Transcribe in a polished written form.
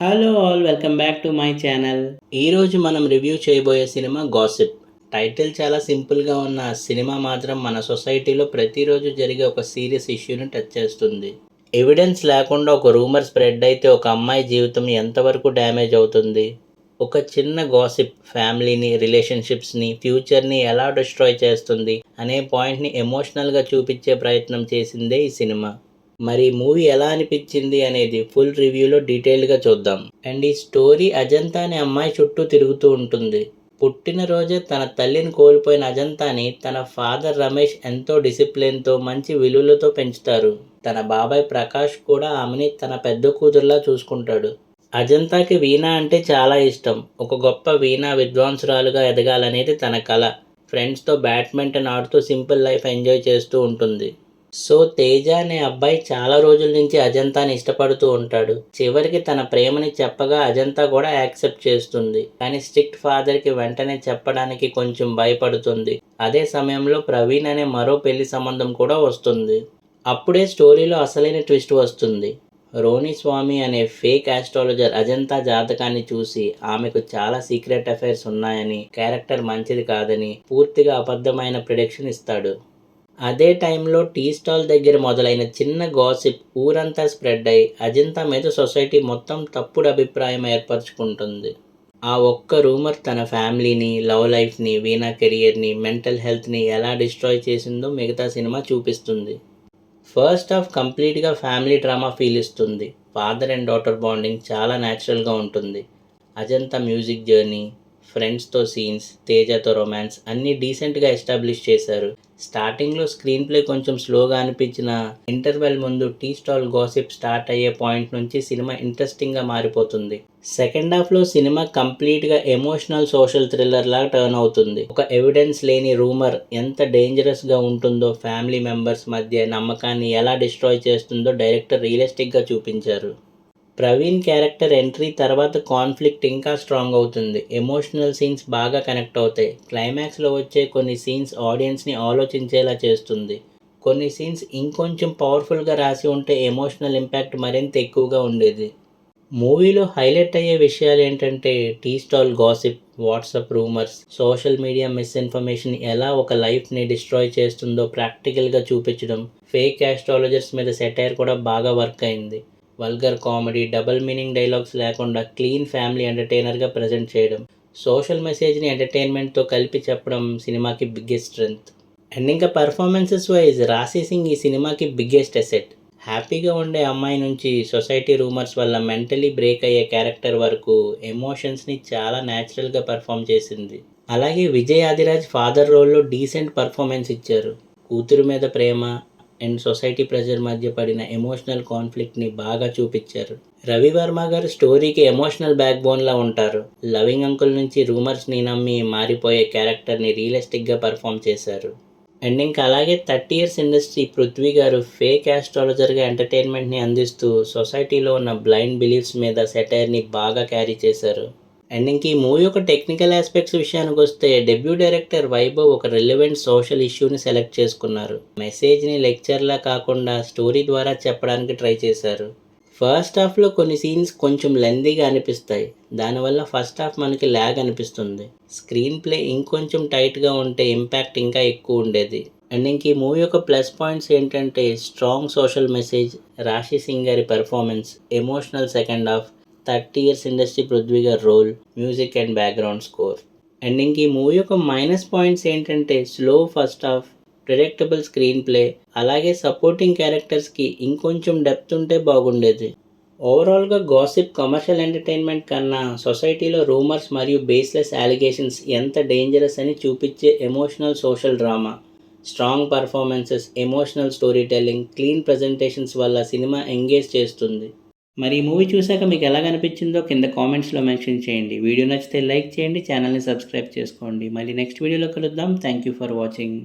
Hello all, welcome back to my channel. ఈరోజు మనం review చేయబోయే సినిమా గాసిప్. టైటిల్ చాలా సింపుల్గా ఉన్న సినిమా మాత్రం మన సొసైటీలో ప్రతిరోజు జరిగే ఒక సీరియస్ ఇష్యూని టచ్ చేస్తుంది. ఎవిడెన్స్ లేకుండా ఒక రూమర్ స్ప్రెడ్ అయితే ఒక అమ్మాయి జీవితం ఎంతవరకు డ్యామేజ్ అవుతుంది, ఒక చిన్న గాసిప్ ఫ్యామిలీని, రిలేషన్షిప్స్ని, ఫ్యూచర్ని ఎలా డిస్ట్రాయ్ చేస్తుంది అనే పాయింట్ని ఎమోషనల్గా చూపించే ప్రయత్నం చేసిందే ఈ సినిమా. మరి మూవీ ఎలా అనిపించింది అనేది ఫుల్ రివ్యూలో డీటెయిల్గా చూద్దాం. అండ్ ఈ స్టోరీ అజంతా అనే అమ్మాయి చుట్టూ తిరుగుతూ ఉంటుంది. పుట్టినరోజే తన తల్లిని కోల్పోయిన అజంతాని తన ఫాదర్ రమేష్ ఎంతో డిసిప్లిన్తో, మంచి విలువలతో పెంచుతారు. తన బాబాయ్ ప్రకాష్ కూడా ఆమెని తన పెద్ద కూతురులా చూసుకుంటాడు. అజంతాకి వీణ అంటే చాలా ఇష్టం. ఒక గొప్ప వీణ విద్వాంసురాలుగా ఎదగాలనేది తన కల. ఫ్రెండ్స్తో బ్యాడ్మింటన్ ఆడుతూ సింపుల్ లైఫ్ ఎంజాయ్ చేస్తూ ఉంటుంది. సో తేజ అనే అబ్బాయి చాలా రోజుల నుంచి అజంతాని ఇష్టపడుతూ ఉంటాడు. చివరికి తన ప్రేమని చెప్పగా అజంతా కూడా యాక్సెప్ట్ చేస్తుంది. కానీ స్ట్రిక్ట్ ఫాదర్కి వెంటనే చెప్పడానికి కొంచెం భయపడుతుంది. అదే సమయంలో ప్రవీణ్ అనే మరో పెళ్లి సంబంధం కూడా వస్తుంది. అప్పుడే స్టోరీలో అసలైన ట్విస్ట్ వస్తుంది. రోని స్వామి అనే ఫేక్ ఆస్ట్రాలజర్ అజంతా జాతకాన్ని చూసి ఆమెకు చాలా సీక్రెట్ అఫైర్స్ ఉన్నాయని, క్యారెక్టర్ మంచిది కాదని పూర్తిగా అబద్ధమైన ప్రిడిక్షన్ ఇస్తాడు. అదే టైంలో టీ స్టాల్ దగ్గర మొదలైన చిన్న గాసిప్ ఊరంతా స్ప్రెడ్ అయి అజంతా మీద సొసైటీ మొత్తం తప్పుడు అభిప్రాయం ఏర్పరచుకుంటుంది. ఆ ఒక్క రూమర్ తన ఫ్యామిలీని, లవ్ లైఫ్ని, వీణా కెరియర్ని, మెంటల్ హెల్త్ని ఎలా డిస్ట్రాయ్ చేసిందో మిగతా సినిమా చూపిస్తుంది. ఫస్ట్ హాఫ్ కంప్లీట్గా ఫ్యామిలీ డ్రామా ఫీల్ ఇస్తుంది. ఫాదర్ అండ్ డాటర్ బాండింగ్ చాలా న్యాచురల్గా ఉంటుంది. అజంతా మ్యూజిక్ జర్నీ, ఫ్రెండ్స్తో సీన్స్, తేజతో రొమాన్స్ అన్నీ డీసెంట్గా ఎస్టాబ్లిష్ చేశారు. స్టార్టింగ్లో స్క్రీన్ ప్లే కొంచెం స్లోగా అనిపించిన ఇంటర్వెల్ ముందు టీ స్టాల్ గాసిప్ స్టార్ట్ అయ్యే పాయింట్ నుంచి సినిమా ఇంట్రెస్టింగ్గా మారిపోతుంది. సెకండ్ హాఫ్లో సినిమా కంప్లీట్గా ఎమోషనల్ సోషల్ థ్రిల్లర్ లాగా టర్న్ అవుతుంది. ఒక ఎవిడెన్స్ లేని రూమర్ ఎంత డేంజరస్గా ఉంటుందో, ఫ్యామిలీ మెంబర్స్ మధ్య నమ్మకాన్ని ఎలా డిస్ట్రాయ్ చేస్తుందో డైరెక్టర్ రియలిస్టిక్గా చూపించారు. ప్రవీణ్ క్యారెక్టర్ ఎంట్రీ తర్వాత కాన్ఫ్లిక్ట్ ఇంకా స్ట్రాంగ్ అవుతుంది. ఎమోషనల్ సీన్స్ బాగా కనెక్ట్ అవుతాయి. క్లైమాక్స్లో వచ్చే కొన్ని సీన్స్ ఆడియన్స్ని ఆలోచించేలా చేస్తుంది. కొన్ని సీన్స్ ఇంకొంచెం పవర్ఫుల్గా రాసి ఉంటే ఎమోషనల్ ఇంపాక్ట్ మరింత ఎక్కువగా ఉండేది. మూవీలో హైలైట్ అయ్యే విషయాలు ఏంటంటే tea stall gossip, WhatsApp rumours, social media misinformation ఎలా ఒక లైఫ్ని డిస్ట్రాయ్ చేస్తుందో ప్రాక్టికల్గా చూపించడం, ఫేక్ ఆస్ట్రాలజర్స్ మీద సెటైర్ కూడా బాగా వర్క్ అయింది. Vulgar comedy, double meaning dialogues లేకుండా క్లీన్ ఫ్యామిలీ ఎంటర్టైనర్గా ప్రజెంట్ చేయడం, సోషల్ మెసేజ్ని ఎంటర్టైన్మెంట్తో కలిపి చెప్పడం సినిమాకి బిగ్గెస్ట్ స్ట్రెంగ్త్. అండ్ ఇంకా పర్ఫార్మెన్సెస్ వైజ్ రాశి సింగ్ ఈ సినిమాకి బిగ్గెస్ట్ అసెట్. హ్యాపీగా ఉండే అమ్మాయి నుంచి సొసైటీ రూమర్స్ వల్ల మెంటలీ బ్రేక్ అయ్యే క్యారెక్టర్ వరకు ఎమోషన్స్ని చాలా న్యాచురల్గా పర్ఫామ్ చేసింది. అలాగే విజయ్ ఆదిరాజ్ ఫాదర్ రోల్లో డీసెంట్ పర్ఫార్మెన్స్ ఇచ్చారు. కూతురు మీద ప్రేమ అండ్ సొసైటీ ప్రెజర్ మధ్య పడిన ఎమోషనల్ కాన్ఫ్లిక్ట్ని బాగా చూపించారు. రవివర్మ గారు స్టోరీకి ఎమోషనల్ బ్యాక్ బోన్లా ఉంటారు. లవింగ్ అంకుల్ నుంచి రూమర్స్ని నమ్మి మారిపోయే క్యారెక్టర్ని రియలిస్టిక్గా పర్ఫామ్ చేశారు. అండ్ ఇంకా అలాగే 30 years ఇండస్ట్రీ పృథ్వీ గారు ఫేక్ ఆస్ట్రాలజర్గా ఎంటర్టైన్మెంట్ని అందిస్తూ సొసైటీలో ఉన్న బ్లైండ్ బిలీఫ్స్ మీద సెటైర్ని బాగా క్యారీ చేశారు. అండ్ ఇంక ఈ మూవీ యొక్క టెక్నికల్ ఆస్పెక్ట్స్ విషయానికి వస్తే డెబ్యూ డైరెక్టర్ వైభవ్ ఒక రిలవెంట్ సోషల్ ఇష్యూని సెలెక్ట్ చేసుకున్నారు. మెసేజ్ని లెక్చర్లా కాకుండా స్టోరీ ద్వారా చెప్పడానికి ట్రై చేశారు. ఫస్ట్ హాఫ్లో కొన్ని సీన్స్ కొంచెం లెందీగా అనిపిస్తాయి. దానివల్ల ఫస్ట్ హాఫ్ మనకి ల్యాగ్ అనిపిస్తుంది. స్క్రీన్ ప్లే ఇంకొంచెం టైట్గా ఉంటే ఇంపాక్ట్ ఇంకా ఎక్కువ ఉండేది. అండ్ ఇంక ఈ మూవీ యొక్క ప్లస్ పాయింట్స్ ఏంటంటే strong social message, Rashi Singh గారి performance, emotional second half, 30 years industry Prithvi గారి role, music and background score. And ఇంక ఈ మూవీ యొక్క మైనస్ పాయింట్స్ ఏంటంటే slow first half, predictable screenplay, అలాగే సపోర్టింగ్ క్యారెక్టర్స్కి ఇంకొంచెం డెప్త్ ఉంటే బాగుండేది. ఓవరాల్గా గాసిప్ కమర్షియల్ ఎంటర్టైన్మెంట్ కన్నా సొసైటీలో రూమర్స్ మరియు బేస్లెస్ అలిగేషన్స్ ఎంత డేంజరస్ అని చూపించే emotional social drama. Strong performances, emotional story telling, clean presentations వల్ల సినిమా ఎంగేజ్ చేస్తుంది. మరి ఈ మూవీ చూశాక మీకు ఎలా అనిపించిందో కింద కామెంట్స్లో మెన్షన్ చేయండి. వీడియో నచ్చితే లైక్ చేయండి, ఛానల్ని సబ్స్క్రైబ్ చేసుకోండి. మళ్ళీ నెక్స్ట్ వీడియోలో కలుద్దాం. Thank you for watching.